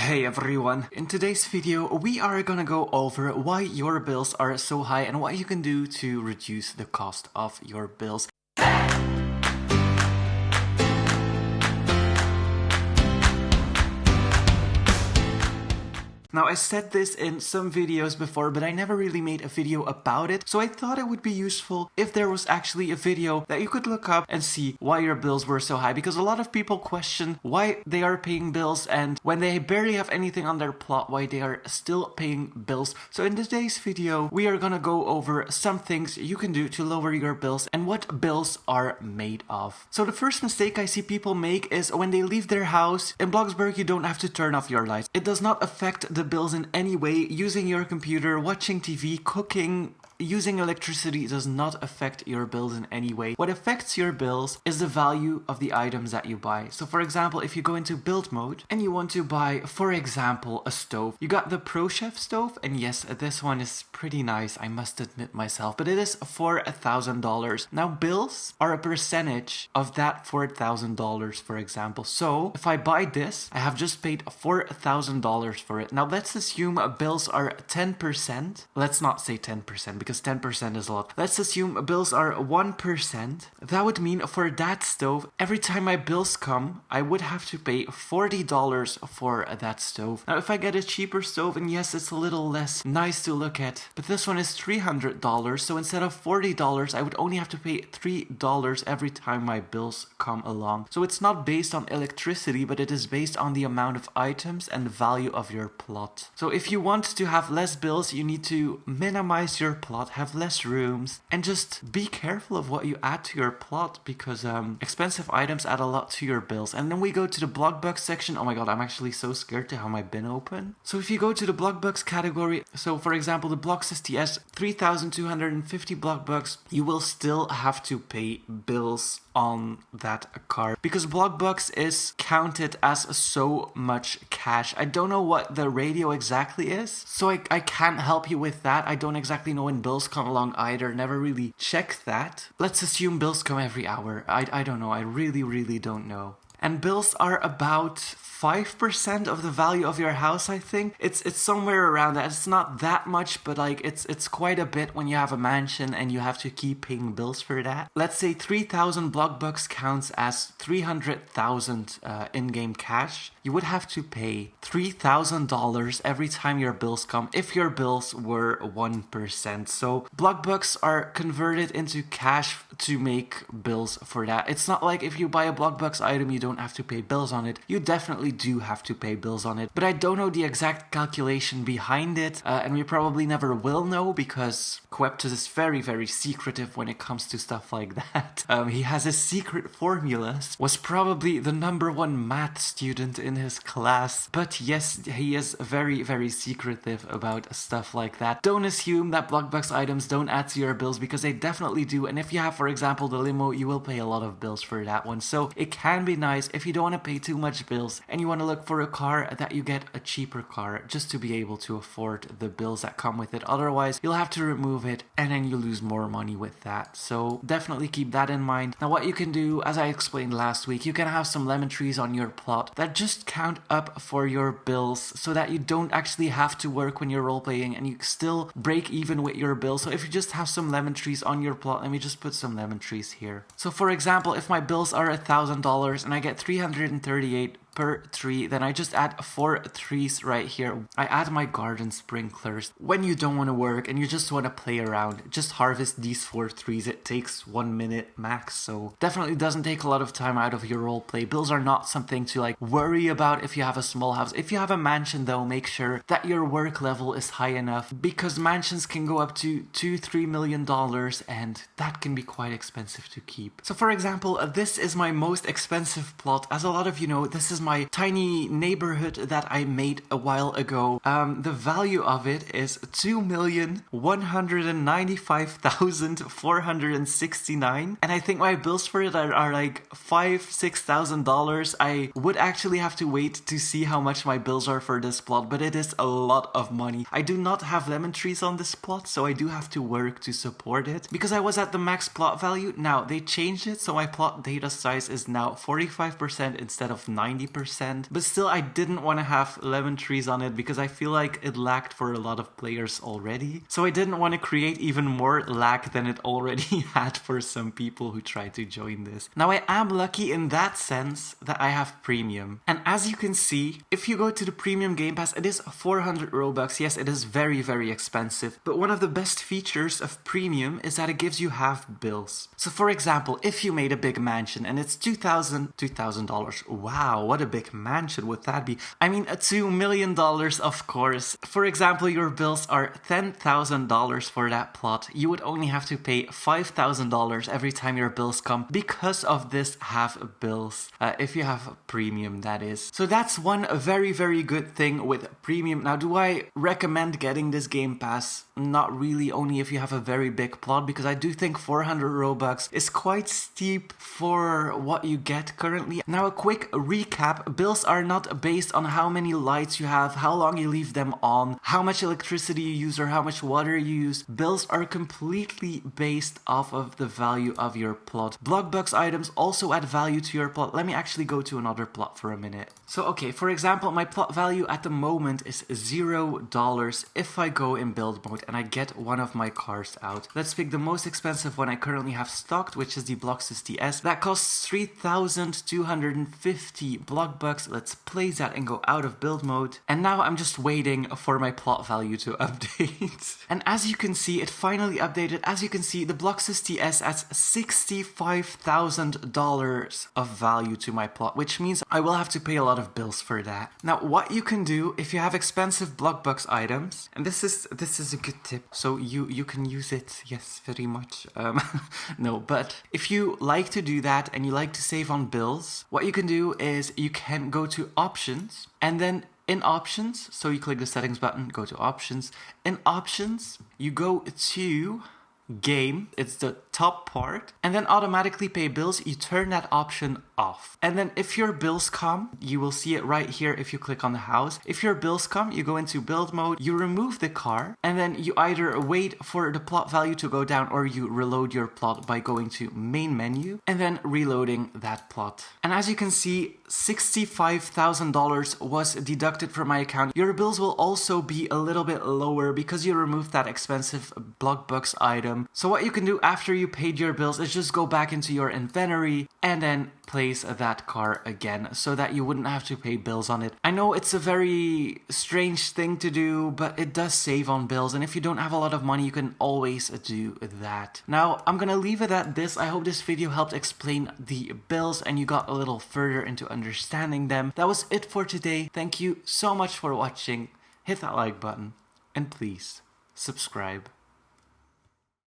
Hey everyone, in today's video we are gonna go over why your bills are so high and what you can do to reduce the cost of your bills. Now, I said this in some videos before, but I never really made a video about it, so I thought it would be useful if there was actually a video that you could look up and see why your bills were so high, because a lot of people question why they are paying bills and when they barely have anything on their plot, why they are still paying bills. So in today's video, we are gonna go over some things you can do to lower your bills and what bills are made of. So the first mistake I see people make is when they leave their house. In Bloxburg, you don't have to turn off your lights. It does not affect the bills in any way. Using your computer, watching TV, cooking, using electricity does not affect your bills in any way. What affects your bills is the value of the items that you buy. So for example, if you go into build mode and you want to buy, for example, a stove, you got the Pro Chef stove, and yes, this one is pretty nice, I must admit myself, but it is for $1,000. Now bills are a percentage of that $4,000, for example. So if I buy this, I have just paid $4,000 for it. Now let's assume bills are 10%. Let's not say 10% because 10% is a lot. Let's assume bills are 1%. That would mean for that stove, every time my bills come, I would have to pay $40 for that stove. Now, if I get a cheaper stove, and yes, it's a little less nice to look at, but this one is $300. So instead of $40, I would only have to pay $3 every time my bills come along. So it's not based on electricity, but it is based on the amount of items and the value of your plot. So if you want to have less bills, you need to minimize your plot, have less rooms, and just be careful of what you add to your plot, because expensive items add a lot to your bills. And then we go to the Blockbucks section. Oh my god, I'm actually so scared to have my bin open. So if you go to the Blockbucks category, so for example the Blox STS 3,250 Blockbucks, you will still have to pay bills on that card because Blockbucks is counted as so much cash. I don't know what the ratio exactly is, so I can't help you with that. I don't exactly know when bills come along either, never really checked that. Let's assume bills come every hour. I don't know, I really don't know. And bills are about 5% of the value of your house, I think. It's somewhere around that. It's not that much, but like it's quite a bit when you have a mansion and you have to keep paying bills for that. Let's say 3,000 Blockbucks counts as 300,000 in-game cash. You would have to pay $3,000 every time your bills come if your bills were 1%. So Blockbucks are converted into cash to make bills for that. It's not like if you buy a Blockbucks item, you don't have to pay bills on it. You definitely do have to pay bills on it, but I don't know the exact calculation behind it, and we probably never will know because Queptus is very secretive when it comes to stuff like that. He has his secret formulas, was probably the #1 math student in his class, but yes, he is very secretive about stuff like that. Don't assume that Blockbucks items don't add to your bills, because they definitely do, and if you have, for example, the limo, you will pay a lot of bills for that one. So it can be nice if you don't want to pay too much bills and you want to look for a car, that you get a cheaper car just to be able to afford the bills that come with it. Otherwise, you'll have to remove it and then you lose more money with that. So definitely keep that in mind. Now what you can do, as I explained last week, you can have some lemon trees on your plot that just count up for your bills so that you don't actually have to work when you're role playing and you still break even with your bills. So if you just have some lemon trees on your plot, let me just put some lemon trees here. So for example, if my bills are $1,000 and I get 338 per tree, then I just add 4 trees right here. I add my garden sprinklers. When you don't want to work and you just want to play around, just harvest these 4 trees. It takes 1 minute max, so definitely doesn't take a lot of time out of your roleplay. Bills are not something to like worry about if you have a small house. If you have a mansion though, make sure that your work level is high enough, because mansions can go up to $2-3 million and that can be quite expensive to keep. So for example, this is my most expensive plot. As a lot of you know, this is my tiny neighborhood that I made a while ago. The value of it is $2,195,469, and I think my bills for it are like $5,000-$6,000. I would actually have to wait to see how much my bills are for this plot, but it is a lot of money. I do not have lemon trees on this plot, so I do have to work to support it because I was at the max plot value. Now they changed it, so my plot data size is now 45% instead of 90%. 20%, but still I didn't want to have lemon trees on it because I feel like it lagged for a lot of players already. So I didn't want to create even more lag than it already had for some people who tried to join this. Now I am lucky in that sense that I have premium. And as you can see, if you go to the premium game pass, it is 400 Robux. Yes, it is very, very expensive. But one of the best features of premium is that it gives you half bills. So for example, if you made a big mansion and it's $2,000. Wow, what a big mansion would that be? I mean, $2 million, of course. For example, your bills are $10,000 for that plot. You would only have to pay $5,000 every time your bills come because of this half bills. If you have premium, that is. So that's one very, very good thing with premium. Now, do I recommend getting this game pass? Not really, only if you have a very big plot, because I do think 400 Robux is quite steep for what you get currently. Now a quick recap, bills are not based on how many lights you have, how long you leave them on, how much electricity you use or how much water you use. Bills are completely based off of the value of your plot. Blockbucks items also add value to your plot. Let me actually go to another plot for a minute. So okay, for example, my plot value at the moment is $0 if I go in build mode and I get one of my cars out. Let's pick the most expensive one I currently have stocked, which is the Bloxburg TS. That costs 3,250 Blockbucks. Let's place that and go out of build mode. And now I'm just waiting for my plot value to update. And as you can see, it finally updated. As you can see, the Bloxburg TS adds $65,000 of value to my plot, which means I will have to pay a lot of bills for that. Now, what you can do if you have expensive Blockbucks items, and this is a good tip, so you can use it, yes, very much. No, but if you like to do that and you like to save on bills, what you can do is you can go to options, and then in options, so you click the settings button, go to options. In options, you go to game, it's the top part, and then automatically pay bills, you turn that option off. And then if your bills come, you will see it right here if you click on the house. If your bills come, you go into build mode, you remove the car, and then you either wait for the plot value to go down or you reload your plot by going to main menu and then reloading that plot. And as you can see, $65,000 was deducted from my account. Your bills will also be a little bit lower because you removed that expensive Blockbucks item. So what you can do after you paid your bills is just go back into your inventory and then place that car again so that you wouldn't have to pay bills on it. I know it's a very strange thing to do, but it does save on bills, and if you don't have a lot of money, you can always do that. Now, I'm gonna leave it at this. I hope this video helped explain the bills and you got a little further into understanding them. That was it for today. Thank you so much for watching. Hit that like button and please subscribe.